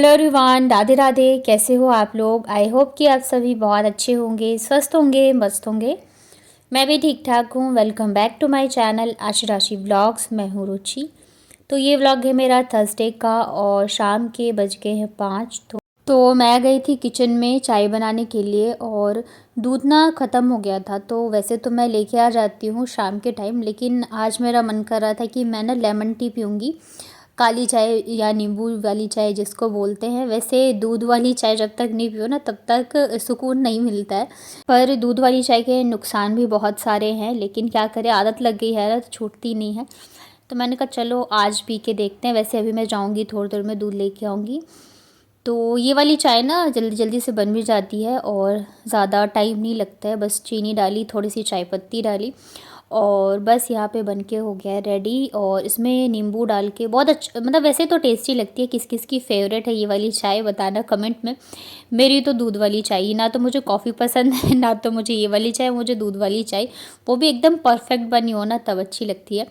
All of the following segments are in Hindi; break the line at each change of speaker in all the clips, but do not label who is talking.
Hello everyone, Radhe Radhe. कैसे हो आप लोग? आई होप कि आप सभी बहुत अच्छे होंगे, स्वस्थ होंगे, मस्त होंगे। मैं भी ठीक ठाक हूँ। Welcome back to my channel Ashi Rashi vlogs. मैं हूँ रुचि। तो ये व्लॉग है मेरा थर्सडे का और शाम के बज गए हैं 5। तो मैं गई थी किचन में चाय बनाने के लिए और दूध ना ख़त्म हो गया था। तो वैसे तो मैं लेके आ जाती हूँ शाम के टाइम, लेकिन आज मेरा मन कर रहा था कि मैं ना लेमन टी पीऊँगी, काली चाय या नींबू वाली चाय जिसको बोलते हैं। वैसे दूध वाली चाय जब तक नहीं पियो ना तब तक सुकून नहीं मिलता है। पर दूध वाली चाय के नुकसान भी बहुत सारे हैं, लेकिन क्या करें, आदत लग गई है ना तो छूटती नहीं है। तो मैंने कहा चलो आज पी के देखते हैं। वैसे अभी मैं जाऊंगी, थोड़ी देर में दूध लेके आऊँगी। तो ये वाली चाय ना जल्दी जल्दी से बन भी जाती है और ज़्यादा टाइम नहीं लगता है। बस चीनी डाली, थोड़ी सी चाय पत्ती डाली और बस यहाँ पे बन के हो गया है रेडी। और इसमें नींबू डाल के बहुत अच्छा, मतलब वैसे तो टेस्टी लगती है। किस किस की फेवरेट है ये वाली चाय बताना कमेंट में। मेरी तो दूध वाली चाय ही, ना तो मुझे कॉफ़ी पसंद है ना तो मुझे ये वाली चाय, मुझे दूध वाली चाय, वो भी एकदम परफेक्ट बनी हो ना तब अच्छी लगती है।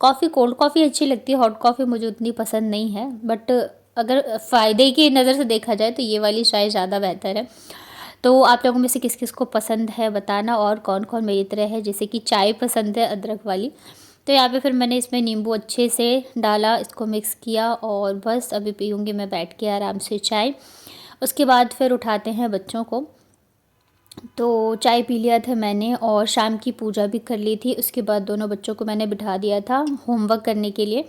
कॉफ़ी, कोल्ड कॉफ़ी अच्छी लगती है, हॉट कॉफ़ी मुझे उतनी पसंद नहीं है। बट अगर फ़ायदे की नज़र से देखा जाए तो ये वाली चाय ज़्यादा बेहतर है। तो आप लोगों में से किस किस को पसंद है बताना, और कौन कौन मेरी तरह है जैसे कि चाय पसंद है अदरक वाली। तो यहाँ पे फिर मैंने इसमें नींबू अच्छे से डाला, इसको मिक्स किया और बस अभी पीऊँगी मैं बैठ के आराम से चाय। उसके बाद फिर उठाते हैं बच्चों को। तो चाय पी लिया था मैंने और शाम की पूजा भी कर ली थी। उसके बाद दोनों बच्चों को मैंने बिठा दिया था होमवर्क करने के लिए।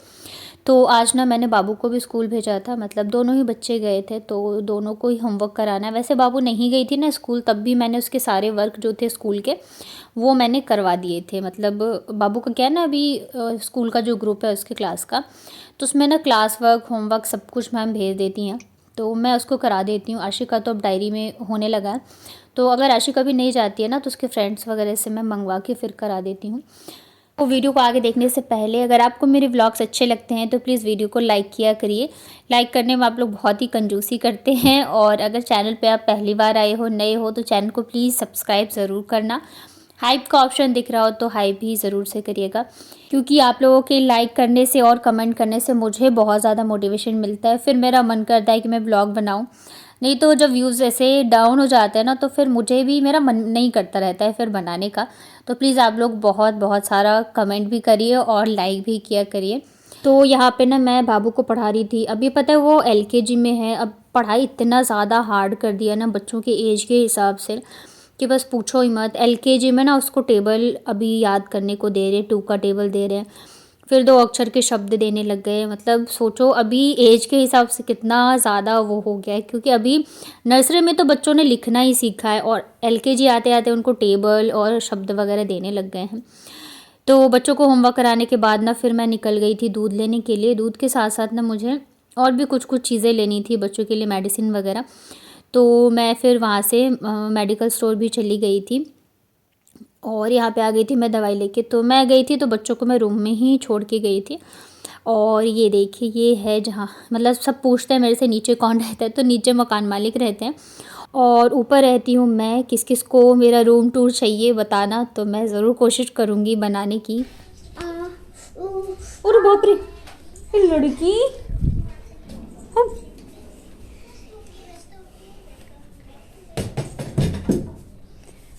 तो आज ना मैंने बाबू को भी स्कूल भेजा था, मतलब दोनों ही बच्चे गए थे तो दोनों को ही होमवर्क कराना है। वैसे बाबू नहीं गई थी ना स्कूल, तब भी मैंने उसके सारे वर्क जो थे स्कूल के वो मैंने करवा दिए थे। मतलब बाबू का क्या है ना, अभी स्कूल का जो ग्रुप है उसके क्लास का, तो उसमें ना क्लास वर्क, होमवर्क सब कुछ मैम भेज देती हैं, तो मैं उसको करा देती हूँ। आशिका तो अब डायरी में होने लगा है, तो अगर आशिका भी नहीं जाती है ना तो उसके फ्रेंड्स वगैरह से मैं मंगवा के फिर करा देती हूँ। तो वीडियो को आगे देखने से पहले अगर आपको मेरे व्लॉग्स अच्छे लगते हैं तो प्लीज़ वीडियो को लाइक किया करिए। लाइक करने में आप लोग बहुत ही कंजूसी करते हैं, और अगर चैनल पे आप पहली बार आए हो, नए हो, तो चैनल को प्लीज़ सब्सक्राइब ज़रूर करना। हाइप का ऑप्शन दिख रहा हो तो हाइप भी ज़रूर से करिएगा, क्योंकि आप लोगों के लाइक करने से और कमेंट करने से मुझे बहुत ज़्यादा मोटिवेशन मिलता है। फिर मेरा मन करता है कि मैं ब्लॉग बनाऊँ। नहीं तो जब व्यूज़ ऐसे डाउन हो जाते हैं ना तो फिर मुझे भी, मेरा मन नहीं करता रहता है फिर बनाने का। तो प्लीज़ आप लोग बहुत बहुत सारा कमेंट भी करिए और लाइक भी किया करिए। तो यहाँ पे ना मैं बाबू को पढ़ा रही थी। अभी पता है वो एलकेजी में है। अब पढ़ाई इतना ज़्यादा हार्ड कर दिया ना बच्चों के एज के हिसाब से कि बस पूछो ही मत। एलकेजी में ना उसको टेबल अभी याद करने को दे रहे, 2 का टेबल दे रहे हैं, फिर 2 अक्षर के शब्द देने लग गए। मतलब सोचो अभी एज के हिसाब से कितना ज़्यादा वो हो गया है, क्योंकि अभी नर्सरी में तो बच्चों ने लिखना ही सीखा है और एलकेजी आते आते उनको टेबल और शब्द वगैरह देने लग गए हैं। तो बच्चों को होमवर्क कराने के बाद ना फिर मैं निकल गई थी दूध लेने के लिए। दूध के साथ साथ ना मुझे और भी कुछ कुछ चीज़ें लेनी थी बच्चों के लिए, मेडिसिन वगैरह। तो मैं फिर वहाँ से मेडिकल स्टोर भी चली गई थी और यहाँ पे आ गई थी मैं दवाई लेके। तो मैं गई थी तो बच्चों को मैं रूम में ही छोड़ के गई थी। और ये देखिए, ये है जहाँ, मतलब सब पूछते हैं मेरे से नीचे कौन रहता है, तो नीचे मकान मालिक रहते हैं और ऊपर रहती हूँ मैं। किस किस को मेरा रूम टूर चाहिए बताना, तो मैं ज़रूर कोशिश करूँगी बनाने की। अरे बाप रे, ये लड़की।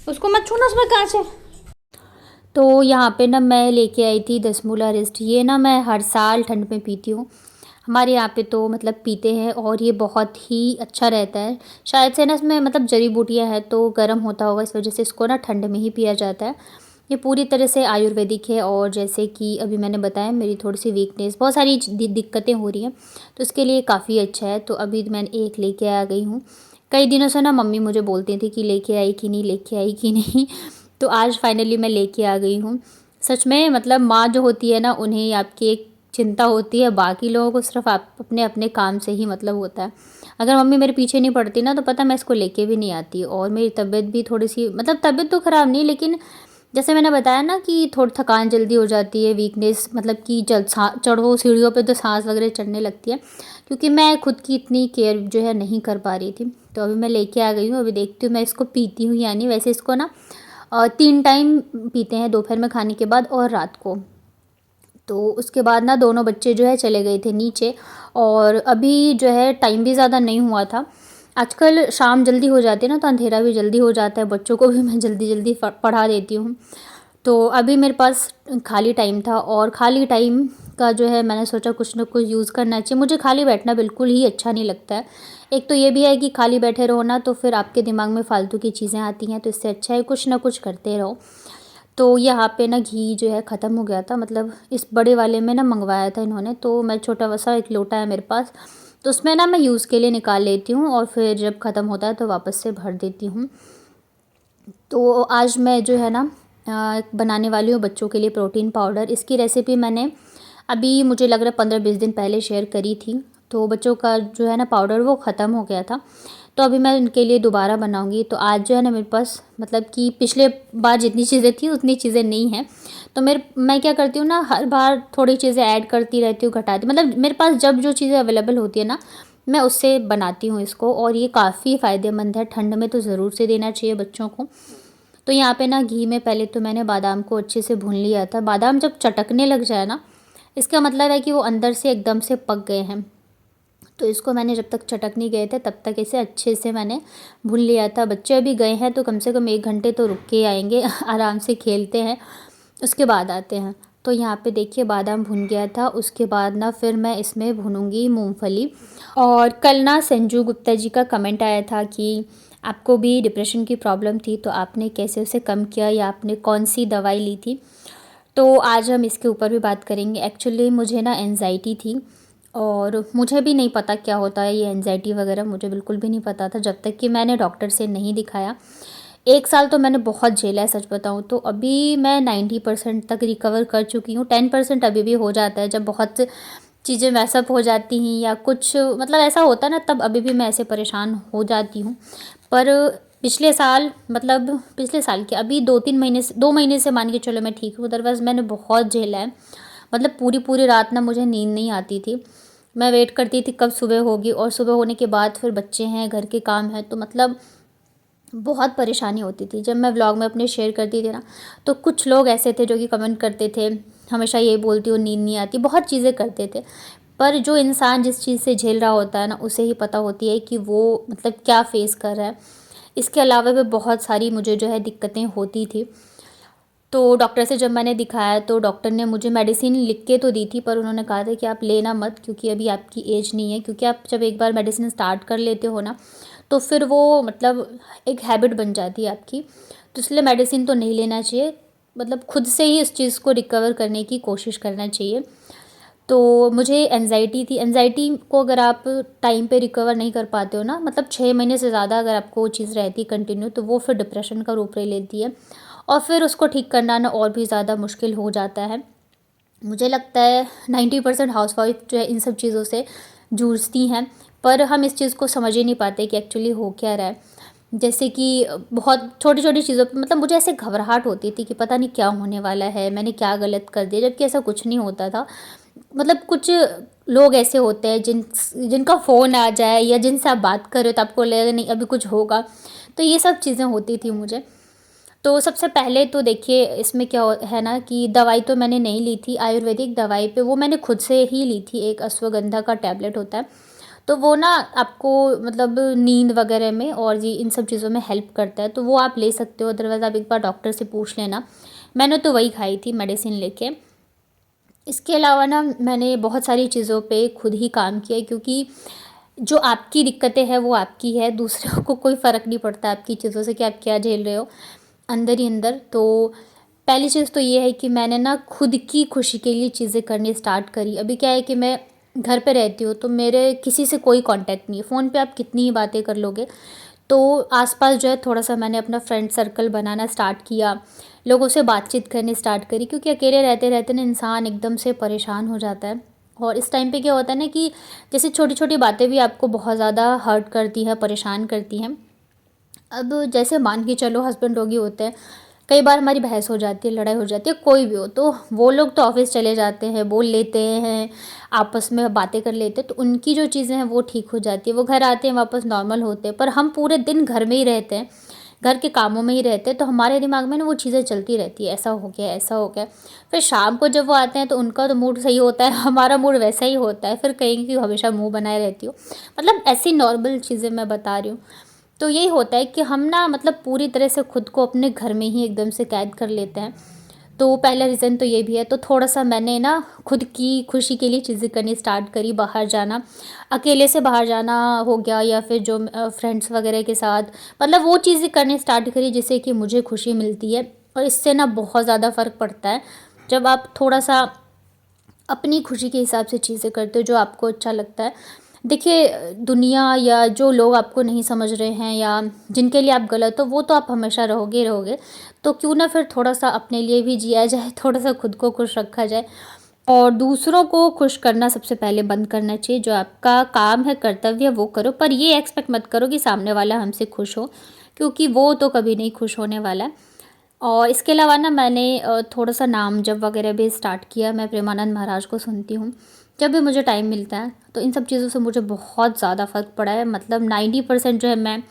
उसको मत छूना, उसमें कांच है। तो यहाँ पे ना मैं लेके आई थी दसमूला रेस्ट। ये ना मैं हर साल ठंड में पीती हूँ। हमारे यहाँ पे तो मतलब पीते हैं और ये बहुत ही अच्छा रहता है। शायद से ना इसमें मतलब जड़ी बूटियाँ हैं तो गर्म होता होगा, इस वजह से इसको ना ठंड में ही पिया जाता है। ये पूरी तरह से आयुर्वेदिक है और जैसे कि अभी मैंने बताया मेरी थोड़ी सी वीकनेस, बहुत सारी दिक्कतें हो रही हैं, तो इसके लिए काफ़ी अच्छा है। तो अभी मैंने एक लेके आ गई हूँ। कई दिनों से ना मम्मी मुझे बोलती थी कि लेके आई कि नहीं, लेके आई कि नहीं। तो आज फाइनली मैं लेके आ गई हूँ। सच में मतलब माँ जो होती है ना, उन्हें आपकी एक चिंता होती है, बाकी लोगों को सिर्फ आप अपने अपने काम से ही मतलब होता है। अगर मम्मी मेरे पीछे नहीं पड़ती ना तो पता मैं इसको लेके भी नहीं आती। और मेरी तबीयत भी थोड़ी सी, मतलब तबीयत तो ख़राब नहीं, लेकिन जैसे मैंने बताया ना कि थोड़ी थकान जल्दी हो जाती है, वीकनेस, मतलब कि चढ़ो सीढ़ियों पे तो सांस वगैरह चढ़ने लगती है, क्योंकि मैं खुद की इतनी केयर जो है नहीं कर पा रही थी। तो अभी मैं लेके आ गई हूँ। अभी देखती हूँ मैं इसको पीती हूँ या नहीं। वैसे इसको ना 3 टाइम पीते हैं, दोपहर में खाने के बाद और रात को। तो उसके बाद ना दोनों बच्चे जो है चले गए थे नीचे, और अभी जो है टाइम भी ज़्यादा नहीं हुआ था। आजकल शाम जल्दी हो जाती है ना, तो अंधेरा भी जल्दी हो जाता है, बच्चों को भी मैं जल्दी जल्दी पढ़ा देती हूँ। तो अभी मेरे पास खाली टाइम था, और खाली टाइम का जो है मैंने सोचा कुछ ना कुछ यूज़ करना चाहिए। मुझे खाली बैठना बिल्कुल ही अच्छा नहीं लगता है। एक तो ये भी है कि खाली बैठे रहो ना तो फिर आपके दिमाग में फ़ालतू की चीज़ें आती हैं, तो इससे अच्छा है कुछ ना कुछ करते रहो। तो यहाँ पे ना घी जो है ख़त्म हो गया था, मतलब इस बड़े वाले में ना मंगवाया था इन्होंने, तो मैं छोटा सा एक लोटा है मेरे पास, तो उसमें ना मैं यूज़ के लिए निकाल लेती हूँ और फिर जब ख़त्म होता है तो वापस से भर देती हूँ। तो आज मैं जो है ना बनाने वाली हूँ बच्चों के लिए प्रोटीन पाउडर। इसकी रेसिपी मैंने अभी मुझे लग रहा है 15-20 दिन पहले शेयर करी थी। तो बच्चों का जो है ना पाउडर वो ख़त्म हो गया था, तो अभी मैं इनके लिए दोबारा बनाऊंगी। तो आज जो है ना मेरे पास मतलब कि पिछले बार जितनी चीज़ें थी उतनी चीज़ें नहीं हैं, तो मैं क्या करती हूँ ना, हर बार थोड़ी चीज़ें ऐड करती रहती हूँ, घटाती, मतलब मेरे पास जब जो चीज़ें अवेलेबल होती है ना मैं उससे बनाती हूँ इसको, और ये काफ़ी फ़ायदेमंद है। ठंड में तो ज़रूर से देना चाहिए बच्चों को। तो यहाँ पे ना घी में पहले तो मैंने बादाम को अच्छे से भून लिया था। बादाम जब चटकने लग जाए ना, इसका मतलब है कि वो अंदर से एकदम से पक गए हैं। तो इसको मैंने जब तक चटक नहीं गए थे तब तक इसे अच्छे से मैंने भून लिया था। बच्चे अभी गए हैं तो कम से कम 1 घंटे तो रुक के आएंगे आराम से खेलते हैं, उसके बाद आते हैं। तो यहाँ पे देखिए बादाम भुन गया था। उसके बाद ना फिर मैं इसमें भूनूंगी मूंगफली। और कल ना संजू गुप्ता जी का कमेंट आया था कि आपको भी डिप्रेशन की प्रॉब्लम थी, तो आपने कैसे उसे कम किया या आपने कौन सी दवाई ली थी। तो आज हम इसके ऊपर भी बात करेंगे। एक्चुअली मुझे ना एंजाइटी थी, और मुझे भी नहीं पता क्या होता है ये एंजाइटी वगैरह, मुझे बिल्कुल भी नहीं पता था जब तक कि मैंने डॉक्टर से नहीं दिखाया। 1 साल तो मैंने बहुत झेला है सच बताऊँ तो। अभी मैं 90% तक रिकवर कर चुकी हूँ। 10% अभी भी हो जाता है, जब बहुत चीज़ें मैसअप हो जाती हैं या कुछ मतलब ऐसा होता है ना, तब अभी भी मैं ऐसे परेशान हो जाती हूँ। पर पिछले साल, मतलब पिछले साल के अभी 2 महीने से मान के चलो मैं ठीक हूँ। अदरवाइज़ मैंने बहुत झेला है, मतलब पूरी पूरी रात ना मुझे नींद नहीं आती थी। मैं वेट करती थी कब सुबह होगी, और सुबह होने के बाद फिर बच्चे हैं, घर के काम हैं, तो मतलब बहुत परेशानी होती थी। जब मैं व्लॉग में अपने शेयर करती थी ना, तो कुछ लोग ऐसे थे जो कि कमेंट करते थे, हमेशा ये बोलती हो नींद नहीं आती, बहुत चीज़ें करते थे। पर जो इंसान जिस चीज़ से झेल रहा होता है ना, उसे ही पता होती है कि वो मतलब क्या फेस कर रहा है। इसके अलावा भी बहुत सारी मुझे जो है दिक्कतें होती थी। तो डॉक्टर से जब मैंने दिखाया तो डॉक्टर ने मुझे मेडिसिन लिख के तो दी थी, पर उन्होंने कहा था कि आप लेना मत, क्योंकि अभी आपकी एज नहीं है। क्योंकि आप जब एक बार मेडिसिन स्टार्ट कर लेते हो ना, तो फिर वो मतलब एक हैबिट बन जाती है आपकी, तो इसलिए मेडिसिन तो नहीं लेना चाहिए। मतलब खुद से ही इस चीज़ को रिकवर करने की कोशिश करना चाहिए। तो मुझे एंजाइटी थी। एंजाइटी को अगर आप टाइम पे रिकवर नहीं कर पाते हो ना, मतलब 6 महीने से ज़्यादा अगर आपको वो चीज़ रहती है कंटिन्यू, तो वो फिर डिप्रेशन का रूप ले लेती है, और फिर उसको ठीक करना ना और भी ज़्यादा मुश्किल हो जाता है। मुझे लगता है 90% हाउसवाइफ जो है इन सब चीज़ों से जूझती हैं, पर हम इस चीज़ को समझ ही नहीं पाते कि एक्चुअली हो क्या रहा है। जैसे कि बहुत छोटी छोटी चीज़ों पे मतलब मुझे ऐसे घबराहट होती थी कि पता नहीं क्या होने वाला है, मैंने क्या गलत कर दिया, जबकि ऐसा कुछ नहीं होता था। मतलब कुछ लोग ऐसे होते हैं जिनका फ़ोन आ जाए या जिनसे आप बात कर रहे हो तो आपको लगेगा नहीं अभी कुछ होगा। तो ये सब चीज़ें होती थी मुझे। तो सबसे पहले तो देखिए इसमें क्या है ना कि दवाई तो मैंने नहीं ली थी आयुर्वेदिक दवाई पे, वो मैंने खुद से ही ली थी। एक अश्वगंधा का टैबलेट होता है, तो वो ना आपको मतलब नींद वगैरह में और ये इन सब चीज़ों में हेल्प करता है, तो वो आप ले सकते हो। अदरवाइज़ आप एक बार डॉक्टर से पूछ लेना। मैंने तो वही खाई थी मेडिसिन लेके। इसके अलावा ना मैंने बहुत सारी चीज़ों पे खुद ही काम किया, क्योंकि जो आपकी दिक्कतें हैं वो आपकी है, दूसरों को कोई फ़र्क नहीं पड़ता आपकी चीज़ों से कि आप क्या झेल रहे हो अंदर ही अंदर। तो पहली चीज़ तो ये है कि मैंने ना खुद की खुशी के लिए चीज़ें करनी स्टार्ट करी। अभी क्या है कि मैं घर पे रहती हूँ, तो मेरे किसी से कोई कांटेक्ट नहीं है। फ़ोन पे आप कितनी ही बातें कर लोगे। तो आसपास जो है थोड़ा-सा मैंने अपना फ्रेंड सर्कल बनाना स्टार्ट किया, लोगों से बातचीत करनी स्टार्ट करी, क्योंकि अकेले रहते-रहते ना इंसान एकदम से परेशान हो जाता है। और इस टाइम पे क्या होता है ना कि जैसे छोटी-छोटी बातें भी आपको बहुत ज़्यादा हर्ट करती हैं, परेशान करती हैं। अब जैसे मान के चलो हस्बैंड लोग ही होते हैं, कई बार हमारी बहस हो जाती है, लड़ाई हो जाती है, कोई भी हो, तो वो लोग तो ऑफिस चले जाते हैं, बोल लेते हैं, आपस में बातें कर लेते हैं, तो उनकी जो चीज़ें हैं वो ठीक हो जाती है, वो घर आते हैं वापस नॉर्मल होते हैं। पर हम पूरे दिन घर में ही रहते हैं, घर के कामों में ही रहते हैं, तो हमारे दिमाग में ना वो चीज़ें चलती रहती है, ऐसा हो गया, ऐसा हो गया। फिर शाम को जब वो आते हैं तो उनका तो मूड सही होता है, हमारा मूड वैसा ही होता है, फिर कहेंगे कि हमेशा मुँह बनाए रहती हो। मतलब ऐसी नॉर्मल चीज़ें मैं बता रही हूँ। तो यही होता है कि हम ना मतलब पूरी तरह से खुद को अपने घर में ही एकदम से कैद कर लेते हैं। तो पहला रीज़न तो ये भी है। तो थोड़ा-सा मैंने ना खुद की खुशी के लिए चीज़ें करनी स्टार्ट करी, बाहर जाना, अकेले से बाहर जाना हो गया या फिर जो फ्रेंड्स वगैरह के साथ, मतलब वो चीज़ें करनी स्टार्ट करी जिससे कि मुझे खुशी मिलती है। और इससे ना बहुत ज़्यादा फ़र्क पड़ता है, जब आप थोड़ा-सा अपनी खुशी के हिसाब से चीज़ें करते हो, जो आपको अच्छा लगता है। देखिए, दुनिया या जो लोग आपको नहीं समझ रहे हैं या जिनके लिए आप गलत हो, वो तो आप हमेशा रहोगे ही रहोगे। तो क्यों ना फिर थोड़ा-सा अपने लिए भी जिया जाए, थोड़ा-सा खुद को खुश रखा जाए और दूसरों को खुश करना सबसे पहले बंद करना चाहिए। जो आपका काम है, कर्तव्य है, वो करो, पर ये एक्सपेक्ट मत करो कि सामने वाला हमसे खुश हो, क्योंकि वो तो कभी नहीं खुश होने वाला है। और इसके अलावा ना मैंने थोड़ा-सा नाम जप वगैरह भी स्टार्ट किया। मैं प्रेमानंद महाराज को सुनती हूँ, जब भी मुझे टाइम मिलता है। तो इन सब चीज़ों से मुझे बहुत ज़्यादा फ़र्क पड़ा है। मतलब 90% जो है मैं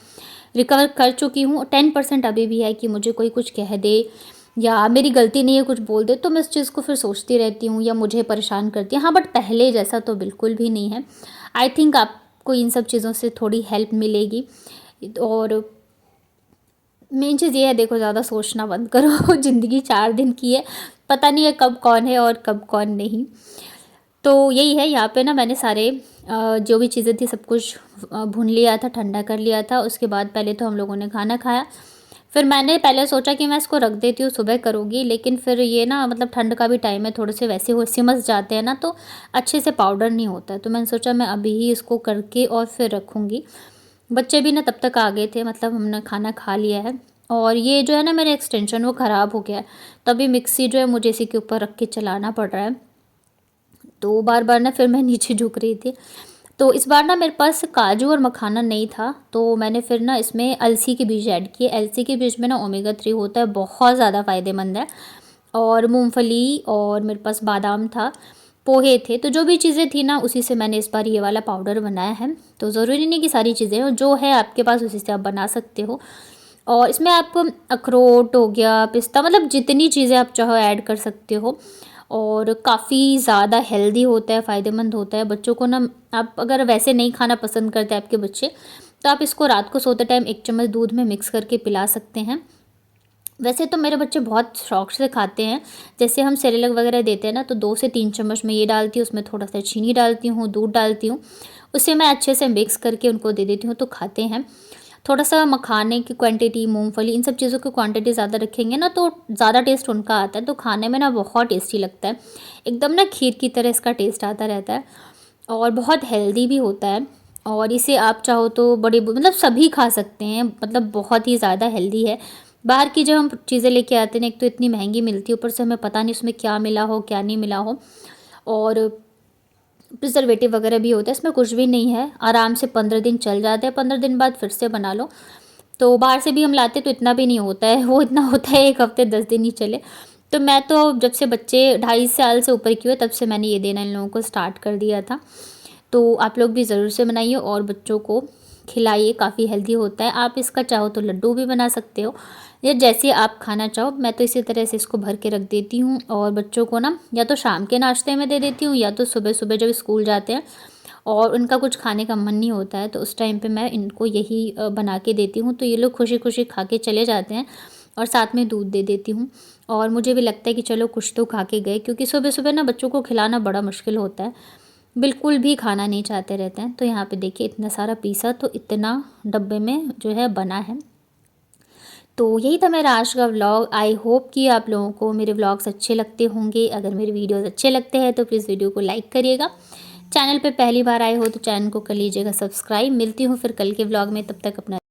रिकवर कर चुकी हूँ। 10% अभी भी है कि मुझे कोई कुछ कह दे या मेरी गलती नहीं है कुछ बोल दे, तो मैं उस चीज़ को फिर सोचती रहती हूँ या मुझे परेशान करती है। हाँ, बट पहले जैसा तो बिल्कुल भी नहीं है। आई थिंक आपको इन सब चीज़ों से थोड़ी हेल्प मिलेगी। और मेन चीज़ ये है, देखो, ज़्यादा सोचना बंद करो। ज़िंदगी 4 दिन की है, पता नहीं है कब कौन है और कब कौन नहीं। तो यही है, यहाँ पे ना मैंने सारे जो भी चीज़ें थी सब कुछ भून लिया था, ठंडा कर लिया था। उसके बाद पहले तो हम लोगों ने खाना खाया। फिर मैंने पहले सोचा कि मैं इसको रख देती हूँ, सुबह करूँगी, लेकिन फिर ये ना मतलब ठंड का भी टाइम है, थोड़े से वैसे वो सिमस जाते हैं ना, तो अच्छे से पाउडर नहीं होता है। तो मैंने सोचा मैं अभी ही इसको करके और फिर रखूँगी। बच्चे भी ना तब तक आ गए थे, मतलब हमने खाना खा लिया है। और ये जो है ना मेरा एक्सटेंशन वो ख़राब हो गया है, तभी मिक्सी जो है मुझे इसी के ऊपर रख के चलाना पड़ रहा है। तो बार-बार ना फिर मैं नीचे झुक रही थी। तो इस बार ना मेरे पास काजू और मखाना नहीं था, तो मैंने फिर ना इसमें अलसी के बीज ऐड किए। अलसी के बीज में ना ओमेगा 3 होता है, बहुत ज़्यादा फ़ायदेमंद है। और मूँगफली, और मेरे पास बादाम था, पोहे थे, तो जो भी चीज़ें थी ना उसी से मैंने इस बार ये वाला पाउडर बनाया है। तो ज़रूरी नहीं कि सारी चीज़ें हो, जो है आपके पास उसी से आप बना सकते हो। और इसमें आप अखरोट हो गया, पिस्ता, मतलब जितनी चीज़ें आप चाहो ऐड कर सकते हो। और काफ़ी ज़्यादा हेल्दी होता है, फ़ायदेमंद होता है। बच्चों को ना, आप अगर वैसे नहीं खाना पसंद करते आपके बच्चे, तो आप इसको रात को सोते टाइम 1 चम्मच दूध में मिक्स करके पिला सकते हैं। वैसे तो मेरे बच्चे बहुत शौक से खाते हैं। जैसे हम सेरेलैक वगैरह देते हैं ना, तो 2 से 3 चम्मच मैं ये डालती हूँ, उसमें थोड़ा-सा चीनी डालती हूँ, दूध डालती हूँ। उसे मैं अच्छे से मिक्स करके उनको दे देती हूँ, तो खाते हैं। थोड़ा-सा मखाने की क्वांटिटी, मूँगफली, इन सब चीज़ों की क्वांटिटी ज़्यादा रखेंगे ना, तो ज़्यादा टेस्ट उनका आता है, तो खाने में ना बहुत टेस्टी लगता है। एकदम ना खीर की तरह इसका टेस्ट आता रहता है और बहुत हेल्दी भी होता है। और इसे आप चाहो तो बड़े मतलब सभी खा सकते हैं, मतलब बहुत ही ज़्यादा हेल्दी है। बाहर की जब हम चीज़ें लेके आते हैं ना, एक तो इतनी महंगी मिलती है, ऊपर से हमें पता नहीं उसमें क्या मिला हो, क्या नहीं मिला हो। और प्रिजर्वेटिव वगैरह भी होता है, इसमें कुछ भी नहीं है। आराम से 15 दिन चल जाता है, 15 दिन बाद फिर से बना लो। तो बाहर से भी हम लाते तो इतना भी नहीं होता है, वो इतना होता है 1 हफ्ते 10 दिन ही चले। तो मैं तो जब से बच्चे 2.5 साल से ऊपर की हुए, तब से मैंने ये देना इन लोगों को स्टार्ट कर दिया था। तो आप लोग भी ज़रूर से बनाइए और बच्चों को खिलाइए, काफ़ी हेल्दी होता है। आप इसका चाहो तो लड्डू भी बना सकते हो, या जैसे आप खाना चाहो। मैं तो इसी तरह से इसको भर के रख देती हूँ और बच्चों को ना या तो शाम के नाश्ते में दे देती हूँ, या तो सुबह-सुबह जब स्कूल जाते हैं और उनका कुछ खाने का मन नहीं होता है, तो उस टाइम पे मैं इनको यही बना के देती हूँ। तो ये लोग खुशी-खुशी खा के चले जाते हैं और साथ में दूध दे देती हूँ। और मुझे भी लगता है कि चलो कुछ तो खा के गए, क्योंकि सुबह-सुबह ना बच्चों को खिलाना बड़ा मुश्किल होता है, बिल्कुल भी खाना नहीं चाहते रहते हैं। तो यहाँ पे देखिए इतना सारा पीसा, तो इतना डब्बे में जो है बना है। तो यही था मेरा आज का व्लॉग। आई होप कि आप लोगों को मेरे व्लॉग्स अच्छे लगते होंगे। अगर मेरे वीडियोज़ अच्छे लगते हैं तो प्लीज़ वीडियो को लाइक करिएगा। चैनल पे पहली बार आए हो तो चैनल को कर लीजिएगा सब्सक्राइब। मिलती हूँ फिर कल के व्लॉग में, तब तक अपना